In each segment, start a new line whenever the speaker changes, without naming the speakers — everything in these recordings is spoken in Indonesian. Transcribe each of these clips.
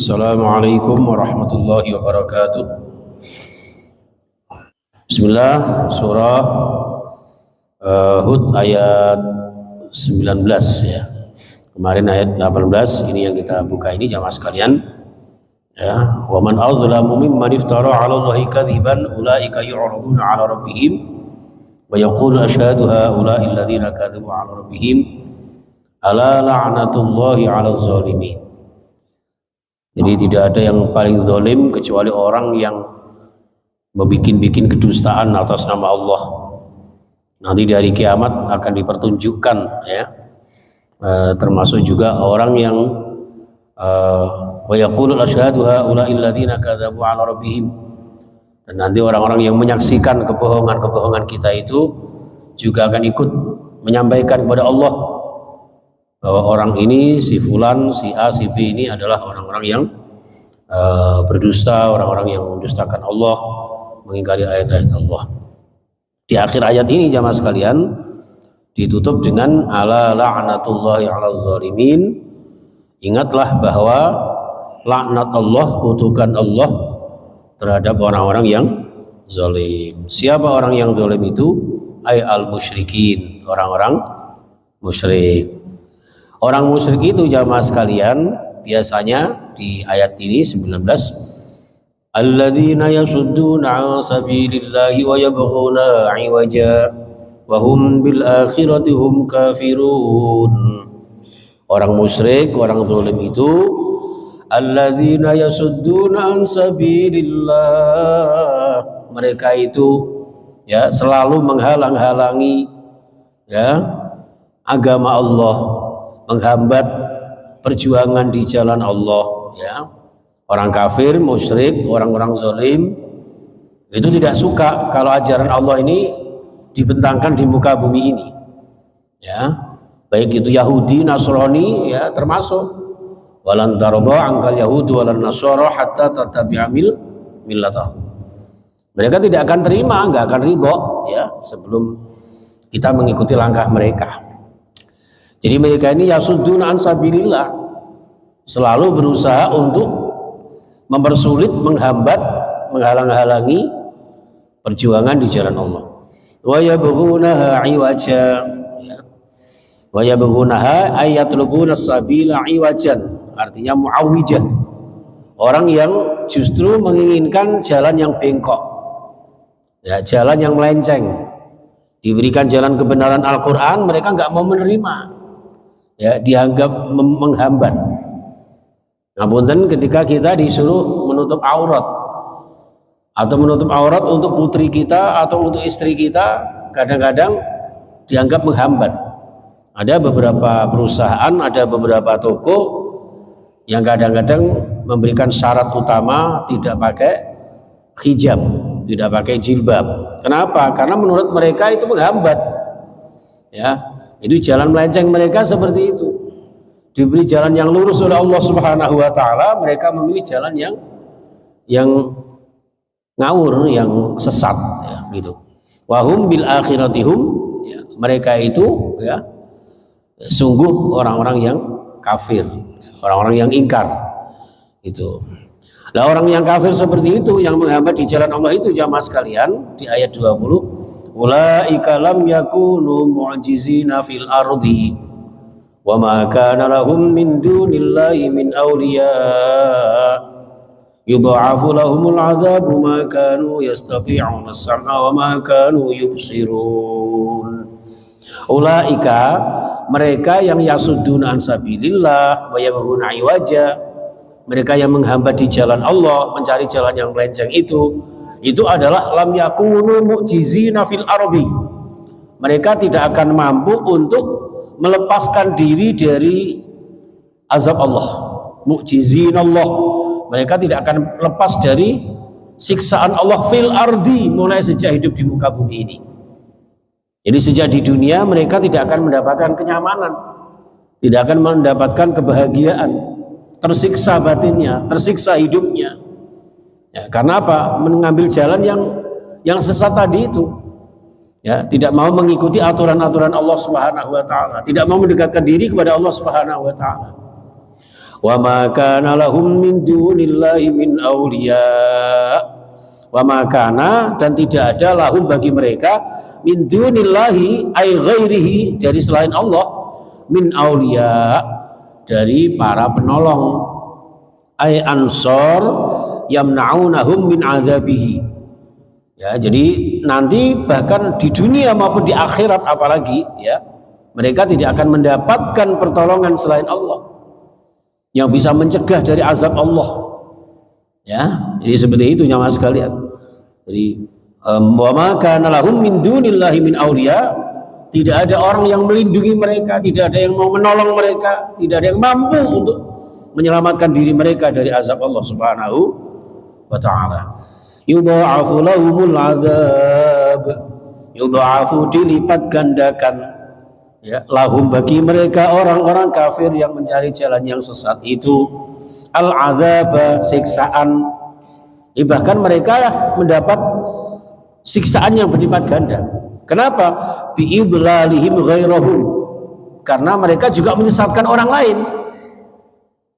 Assalamualaikum warahmatullahi wabarakatuh. Bismillah, surah Hud ayat 19 ya. Kemarin ayat 18, ini yang kita buka ini jamaah sekalian. Ya, wa man azlamu mimman iftara 'ala Allahi kadziban ulaika yu'raduna 'ala rabbihim wa yaqulu asyhadu haula'i alladziina kadzabu 'ala rabbihim ala la'natullahi 'alal zalimin. Jadi tidak ada yang paling zalim kecuali orang yang membikin kedustaan atas nama Allah. Nanti di hari kiamat akan dipertunjukkan ya. Termasuk juga orang yang wa yaqulu asyhadu haula'i alladziina kadzabu 'ala rabbihim. Dan nanti orang-orang yang menyaksikan kebohongan kita itu juga akan ikut menyampaikan kepada Allah bahwa orang ini, si fulan, si A, si B ini adalah orang-orang yang berdusta, orang-orang yang mendustakan Allah, mengingkari ayat-ayat Allah. Di akhir ayat ini jamaah sekalian ditutup dengan ala la'natullahi 'alal zalimin. Ingatlah bahwa laknat Allah, kutukan Allah terhadap orang-orang yang zalim. Siapa orang yang zalim itu? Ay al-musyrikin, orang-orang musyrik. Orang musyrik itu jamaah sekalian biasanya di ayat ini 19 alladzina yasudduna 'an sabilillahi wa yabghuna 'iwaja wa hum bil akhirati hum kafirun. Orang musyrik, orang zalim itu alladzina yasudduna 'an sabilillah, mereka itu ya selalu menghalang-halangi ya agama Allah, menghambat perjuangan di jalan Allah ya. Orang kafir, musyrik, orang-orang zalim itu tidak suka kalau ajaran Allah ini dibentangkan di muka bumi ini ya. Baik itu Yahudi, Nasrani ya termasuk. Walan tardha ankal yahudu walan nasara hatta tattabi'a millatahum. Mereka tidak akan terima, enggak akan ridho ya sebelum kita mengikuti langkah mereka. Jadi mereka ini yasudduna an sabilillah, selalu berusaha untuk mempersulit, menghambat, menghalang-halangi perjuangan di jalan Allah. Wa yabghunaha 'iwaja ya. Wa yabghunaha ayatlubuna sabila 'iwajan, artinya mu'awwijah. Orang yang justru menginginkan jalan yang bengkok. Ya, jalan yang melenceng. Diberikan jalan kebenaran Al-Qur'an, mereka enggak mau menerima. Ya, dianggap menghambat. Namun ketika kita disuruh menutup aurat atau menutup aurat untuk putri kita atau untuk istri kita, kadang-kadang dianggap menghambat. Ada beberapa perusahaan, ada beberapa toko yang kadang-kadang memberikan syarat utama tidak pakai hijab, tidak pakai jilbab. Kenapa? Karena menurut mereka itu menghambat. Ya. Itu jalan melenceng mereka seperti itu. Diberi jalan yang lurus oleh Allah Subhanahu wa taala, mereka memilih jalan yang ngawur, yang sesat ya, gitu. Wahum bil akhiratihum ya, mereka itu ya sungguh orang-orang yang kafir, orang-orang yang ingkar. Itu. Nah, orang yang kafir seperti itu yang menghambat di jalan Allah itu jamaah sekalian di ayat 20 ulaika lam yakunu mu'jizina fil ardi wa ma kana lahum min dunillahi min awliya yudha'afu lahumul 'adzabu ma kanu yastati'una as-sam'a wa ma kanu yubsirun. Ulaika, mereka yang yasudduna an sabilillah wa yabghuna 'iwaja, mereka yang menghambat di jalan Allah, mencari jalan yang melenceng itu adalah lam yakunu mu'jizina fil ardi. Mereka tidak akan mampu untuk melepaskan diri dari azab Allah. Mu'jizin Allah. Mereka tidak akan lepas dari siksaan Allah fil ardi, mulai sejak hidup di muka bumi ini. Jadi sejak di dunia mereka tidak akan mendapatkan kenyamanan, tidak akan mendapatkan kebahagiaan, tersiksa batinnya, tersiksa hidupnya. Ya, karena apa? Mengambil jalan yang sesat tadi itu. Ya, tidak mau mengikuti aturan-aturan Allah Subhanahu wa taala, tidak mau mendekatkan diri kepada Allah Subhanahu wa taala. Wa ma kana lahum min dunillahi min awliya. Wa ma kana, dan tidak ada lahum bagi mereka min dunillahi ay ghairihi, dari selain Allah, min awliya, dari para penolong, ay ansor yamna'unahum min azabihi. Ya, jadi nanti bahkan di dunia maupun di akhirat apalagi ya, mereka tidak akan mendapatkan pertolongan selain Allah yang bisa mencegah dari azab Allah. Ya, jadi seperti itu nyawa sekalian. Jadi wa ma kana lahum min dunillahi min awliya, tidak ada orang yang melindungi mereka, tidak ada yang mau menolong mereka, tidak ada yang mampu untuk menyelamatkan diri mereka dari azab Allah Subhanahu wa taala. Yudha'afu lahumul azab, yudha'afu, dilipat gandakan ya, lahum bagi mereka orang-orang kafir yang mencari jalan yang sesat itu, al-azab, siksaan. Bahkan mereka mendapat siksaan yang berlipat ganda. Kenapa? Bi'idlalihim ghairahum, karena mereka juga menyesatkan orang lain.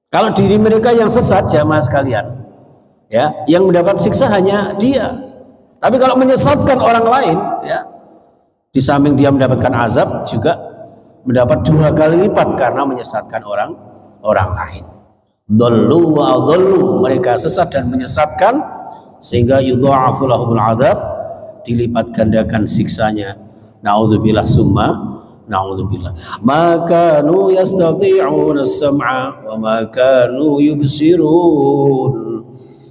Kalau diri mereka yang sesat, jamaah sekalian ya, yang mendapat siksa hanya dia. Tapi kalau menyesatkan orang lain ya, di samping dia mendapatkan azab, juga mendapat 2 kali lipat karena menyesatkan orang lain. Dhallu wa adhallu, mereka sesat dan menyesatkan, sehingga yudha'afu lahumul azab, dilipat gandakan siksanya. Naudzubillah summa naudzubillah. Ma kanu yastati'una as-sam'a wa ma kanu yubsirun.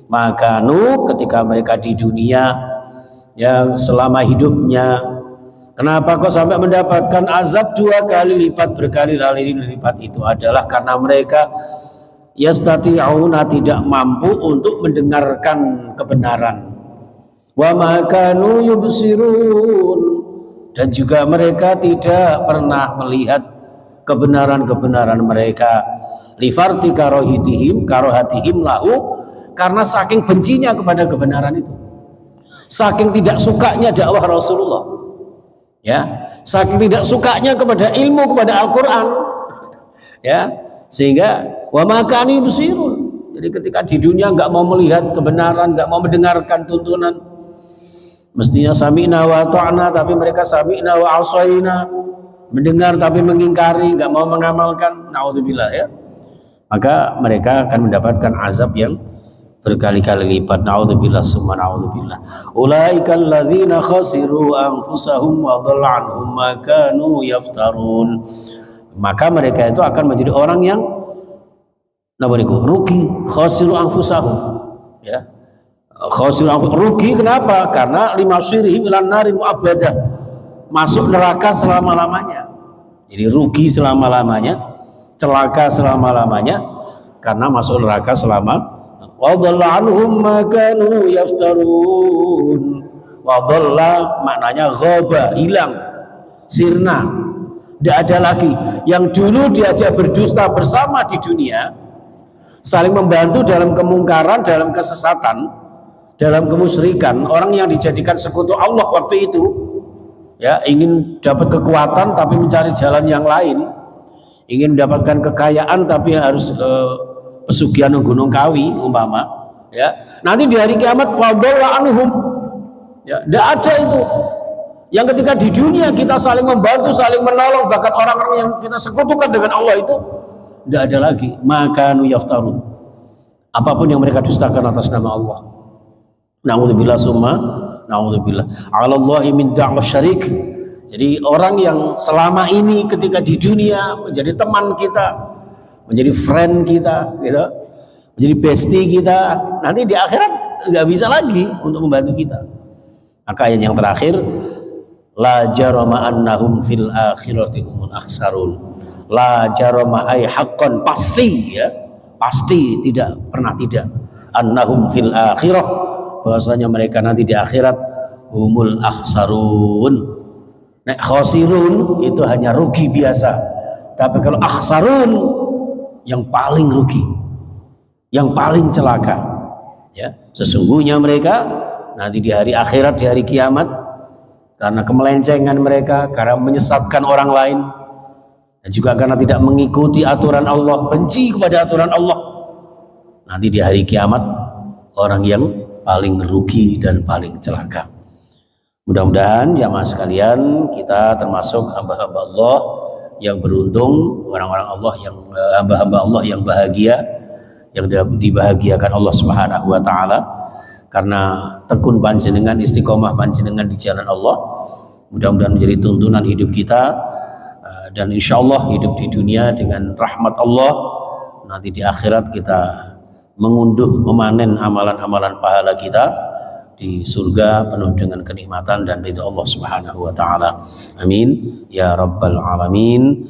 Ma kanu, ketika mereka di dunia ya, selama hidupnya, kenapa kok sampai mendapatkan azab 2 kali lipat, berkali-kali lipat? Itu adalah karena mereka yastati'una, tidak mampu untuk mendengarkan kebenaran. Wa ma kanu yubsirun, dan juga mereka tidak pernah melihat kebenaran-kebenaran mereka. Lifarti karohatihim lahu, karena saking bencinya kepada kebenaran itu, saking tidak sukanya dakwah Rasulullah ya, saking tidak sukanya kepada ilmu, kepada Al-Quran ya, sehingga wa makani busirun. Jadi ketika di dunia nggak mau melihat kebenaran, nggak mau mendengarkan tuntunan, mestinya sami'na wa ta'na, tapi mereka sami'na wa asaina, mendengar tapi mengingkari, nggak mau mengamalkan. Naudzubillah ya, maka mereka akan mendapatkan azab yang berkali-kali lipat. Naudzubillah summa naudzubillah. Ulaikal ladzina khasiru anfusahum wa dhalla anhum ma kanu yaftarun. Maka mereka itu akan menjadi orang yang rugi, khasiru anfusahum ya. Khasiru rugi, kenapa? Karena limasirihim ilan nari mu'abbadah, masuk neraka selama-lamanya. Jadi rugi selama-lamanya, celaka selama-lamanya, karena masuk neraka selama. Wa dhalla anhum ma kanu yaftarun. Wa dhalla maknanya ghaba, hilang, sirna, tidak ada lagi. Yang dulu diajak berdusta bersama di dunia, saling membantu dalam kemungkaran, dalam kesesatan, dalam kemusyrikan, orang yang dijadikan sekutu Allah waktu itu ya, ingin dapat kekuatan tapi mencari jalan yang lain, ingin mendapatkan kekayaan tapi harus pesugihan Gunung Kawi umpama ya, nanti di hari kiamat wadalla anhum ya, tidak ada itu. Yang ketika di dunia kita saling membantu, saling menolong, bahkan orang-orang yang kita sekutukan dengan Allah itu tidak ada lagi. Maka nu yaftarun, apapun yang mereka dustakan atas nama Allah. Naudzubillah summa naudzubillah. 'Alallahi min da'was syarik. Jadi orang yang selama ini ketika di dunia menjadi teman kita, menjadi friend kita, gitu, menjadi bestie kita, nanti di akhirat nggak bisa lagi untuk membantu kita. Maka ayat yang terakhir, la jarama annahum fil akhirati humul akhsarun. La jarama ay haqqan, pasti ya, pasti, tidak pernah tidak, annahum fil akhirah, bahwasanya mereka nanti di akhirat humul akhsarun. Nek khosirun itu hanya rugi biasa, tapi kalau akhsarun yang paling rugi, yang paling celaka ya. Sesungguhnya mereka nanti di hari akhirat, di hari kiamat, karena kemelencengan mereka, karena menyesatkan orang lain dan juga karena tidak mengikuti aturan Allah, benci kepada aturan Allah, nanti di hari kiamat orang yang paling merugi dan paling celaka. Mudah-mudahan jamaah sekalian kita termasuk hamba-hamba Allah yang beruntung, orang-orang Allah yang hamba-hamba Allah yang bahagia, yang dibahagiakan Allah Subhanahu wa taala karena tekun panjenengan, istiqomah panjenengan di jalan Allah. Mudah-mudahan menjadi tuntunan hidup kita, dan insya Allah hidup di dunia dengan rahmat Allah, nanti di akhirat kita mengunduh, memanen amalan-amalan pahala kita di surga penuh dengan kenikmatan dan ridha Allah Subhanahu wa taala. Amin ya rabbal alamin.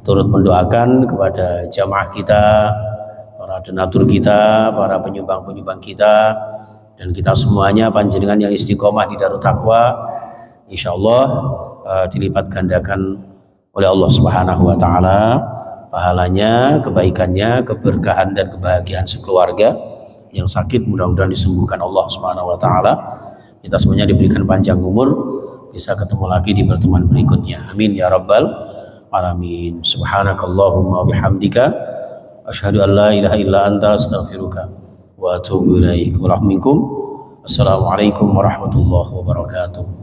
Turut mendoakan kepada jamaah kita, para donatur kita, para penyumbang-penyumbang kita, dan kita semuanya panjenengan yang istiqomah di Darut Taqwa, insyaallah dilipat gandakan oleh Allah Subhanahu wa taala pahalanya, kebaikannya, keberkahan dan kebahagiaan sekeluarga. Yang sakit mudah-mudahan disembuhkan Allah Subhanahu wa taala. Kita semuanya diberikan panjang umur, bisa ketemu lagi di pertemuan berikutnya. Amin ya rabbal alamin. Subhanakallahumma bihamdika asyhadu an la ilaha illa anta astaghfiruka wa atubu ilaik. Wa rahminkum. Assalamualaikum warahmatullahi wabarakatuh.